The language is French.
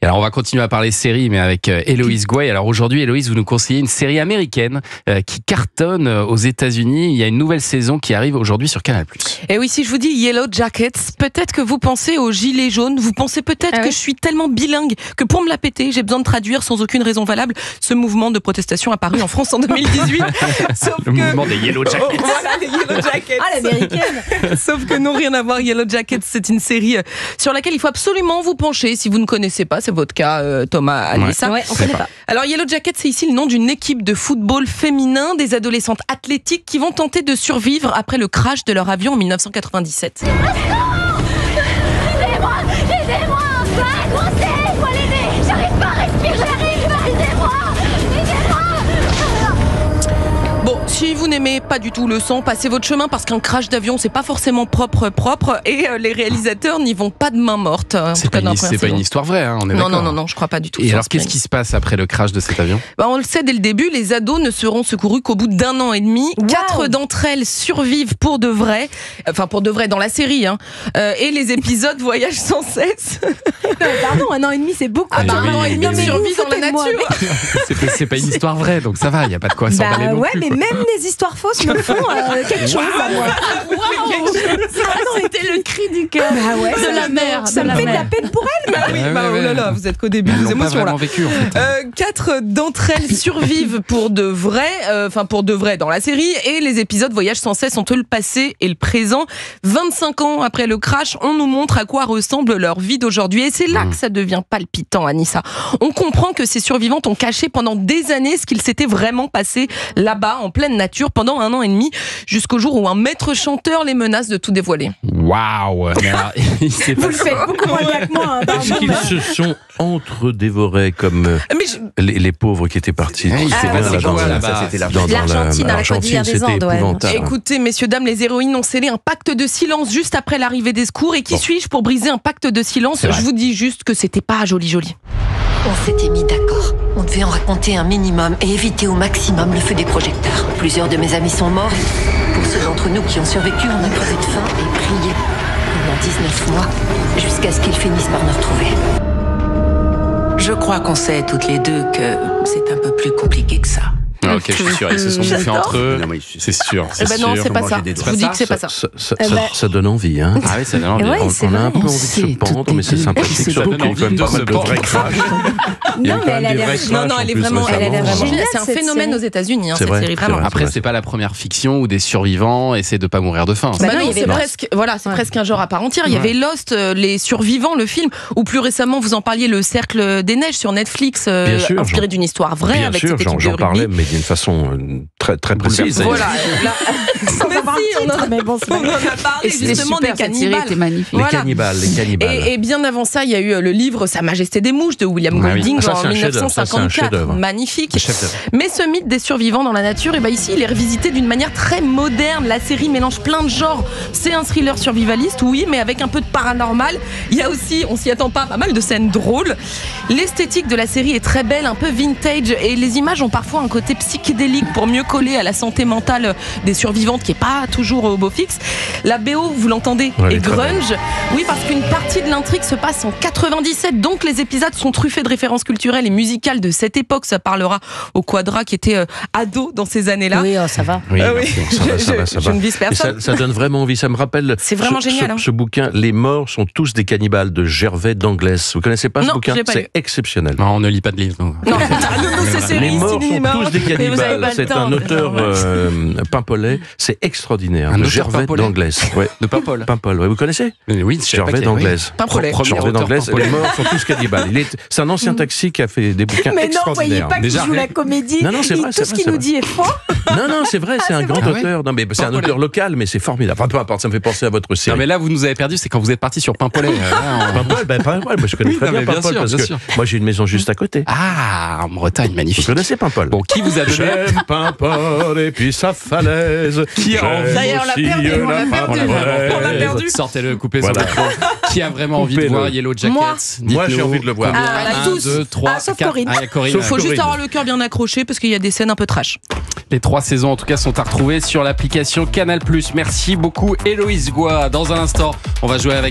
Alors on va continuer à parler séries, mais avec Héloïse Gouaille. Alors aujourd'hui, Héloïse, vous nous conseillez une série américaine qui cartonne aux États-Unis. Il y a une nouvelle saison qui arrive aujourd'hui sur Canal+. Et oui, si je vous dis Yellow Jackets, peut-être que vous pensez aux gilets jaunes. Vous pensez peut-être que je suis tellement bilingue que pour me la péter, j'ai besoin de traduire sans aucune raison valable ce mouvement de protestation apparu en France en 2018. Mouvement des Yellow Jackets. Voilà, les Yellow Jackets. Ah, l'américaine. Sauf que non, rien à voir. Yellow Jackets, c'est une série sur laquelle il faut absolument vous pencher. Si vous ne connaissez pas, c'est votre cas, Thomas, Anissa. Ouais, on connaît pas. Alors, Yellow Jackets, c'est ici le nom d'une équipe de football féminin, des adolescentes athlétiques qui vont tenter de survivre après le crash de leur avion en 1997. Aidez-moi, grossez, faut l'aider. J'arrive pas à respirer, aidez-moi. Bon, si vous n'aimez pas du tout le sang, passez votre chemin parce qu'un crash d'avion, c'est pas forcément propre. Et les réalisateurs n'y vont pas de main morte. C'est pas une histoire vraie, hein, on est d'accord. Non, je crois pas du tout. Et alors, qu'est-ce qui se passe après le crash de cet avion ? On le sait dès le début, les ados ne seront secourus qu'au bout d'1 an et demi. 4 d'entre elles survivent pour de vrai. Enfin, pour de vrai dans la série. Et les épisodes voyagent sans cesse. Pardon, 1 an et demi, c'est beaucoup. 1 an et demi de survie dans la nature. C'est pas une histoire vraie, donc ça va, il n'y a pas de quoi s'emballer non plus. Mais même les histoires fausses me font quelque chose à moi. C'était le cri du cœur de la mère. Ça me fait de la peine pour elle. Oh là là, vous êtes qu'au début des émotions là. Vécu, en fait. 4 d'entre elles survivent pour de vrai dans la série, et les épisodes voyagent sans cesse entre le passé et le présent. 25 ans après le crash, on nous montre à quoi ressemble leur vie d'aujourd'hui, et c'est là que ça devient palpitant, Anissa. On comprend que ces survivantes ont caché pendant des années ce qu'il s'était vraiment passé là-bas, en pleine nature, pendant 1 an et demi, jusqu'au jour où un maître chanteur les menace de tout dévoiler. Waouh. Vous le faites beaucoup moins bien que moi. Est-ce qu'ils se sont entre-dévorés comme les pauvres qui étaient partis? L'Argentine, dans la Cordillère des Andes. Écoutez, messieurs, dames, les héroïnes ont scellé un pacte de silence juste après l'arrivée des secours. Et qui suis-je pour briser un pacte de silence ? Je vous dis juste que c'était pas joli. On s'était mis d'accord. On devait en raconter un minimum et éviter au maximum le feu des projecteurs. Plusieurs de mes amis sont morts. Pour ceux d'entre nous qui ont survécu, on a crevé de faim et prié pendant 19 mois, jusqu'à ce qu'ils finissent par nous retrouver. Je crois qu'on sait toutes les deux que c'est un peu plus compliqué que ça. Ok, je suis sûr, ils se sont bouffés entre eux. C'est sûr. Non, c'est pas ça. Je vous dis que c'est pas ça. Ça donne envie, hein. Ah oui, ça donne envie. On a un peu envie de se pendre, mais c'est sympathique. Surtout qu'il y a quand même pas mal de vrais crashs. Non, mais elle a l'air géniale. C'est un phénomène aux États-Unis, cette série, vraiment. Après, c'est pas la première fiction où des survivants essaient de pas mourir de faim. Non, c'est presque un genre à part entière. Il y avait Lost, Les Survivants, le film, ou plus récemment, vous en parliez, Le Cercle des Neiges sur Netflix, inspiré d'une histoire vraie avec cette équipe de rugby. Mais d'une façon très précise. Voilà. On en a parlé justement des cannibales. Les cannibales. Et bien avant ça, il y a eu le livre Sa Majesté des Mouches de William Golding en 1954. Magnifique. Mais ce mythe des survivants dans la nature, ici, il est revisité d'une manière très moderne. La série mélange plein de genres. C'est un thriller survivaliste, oui, mais avec un peu de paranormal. Il y a aussi, on s'y attend pas mal de scènes drôles. L'esthétique de la série est très belle, un peu vintage, et les images ont parfois un côté psychédélique pour mieux coller à la santé mentale des survivantes qui est pas toujours au beau fixe. La BO, vous l'entendez, est grunge. Oui, parce qu'une partie de l'intrigue se passe en 97, donc les épisodes sont truffés de références culturelles et musicales de cette époque. Ça parlera au Quadra qui était ado dans ces années-là. Oui, ça va. Oui, ça va. Je ne vise personne. Ça donne vraiment envie. Ça me rappelle. C'est vraiment génial. Ce bouquin, Les morts sont tous des cannibales de Gervais d'Anglès. Vous connaissez pas ce bouquin ? C'est exceptionnel. Non, on ne lit pas de livres. Non, Les morts sont tous des cannibales. C'est un auteur paimpolais. C'est extraordinaire. Gervais d'Anglès. De Paimpol. Paimpol, vous connaissez ? Oui, Gervais d'Anglès. Gervais d'Anglès. Les morts sont tous cannibales. C'est un ancien taxi qui a fait des bouquins extraordinaires. Mais non, voyez pas qu'il joue la comédie. Non, c'est vrai. Tout ce qu'il nous dit est faux. Non, c'est vrai, c'est un grand auteur. Non, mais c'est un auteur local, mais c'est formidable. Enfin, peu importe, ça me fait penser à votre série. Non, mais là, vous nous avez perdu, c'est quand vous êtes parti sur Paimpolais. Paimpol, je connais très bien Paimpol parce que moi j'ai une maison juste à côté. Ah, en Bretagne, magnifique. Vous connaissez Paimpol ? Bon, qui vous a donné J'aime Paimpol et puis sa falaise. Qui a envie D'ailleurs, on l'a perdu. Sortez-le, coupez son micro. Qui a vraiment envie de voir Yellow Jackets ? Moi, j'ai envie de le voir. 1, 2, 3, sauf 4. Corinne. Il faut juste avoir le cœur bien accroché parce qu'il y a des scènes un peu trash. Les 3 saisons, en tout cas, sont à retrouver sur l'application Canal+. Merci beaucoup, Héloïse Gouaille. Dans un instant, on va jouer avec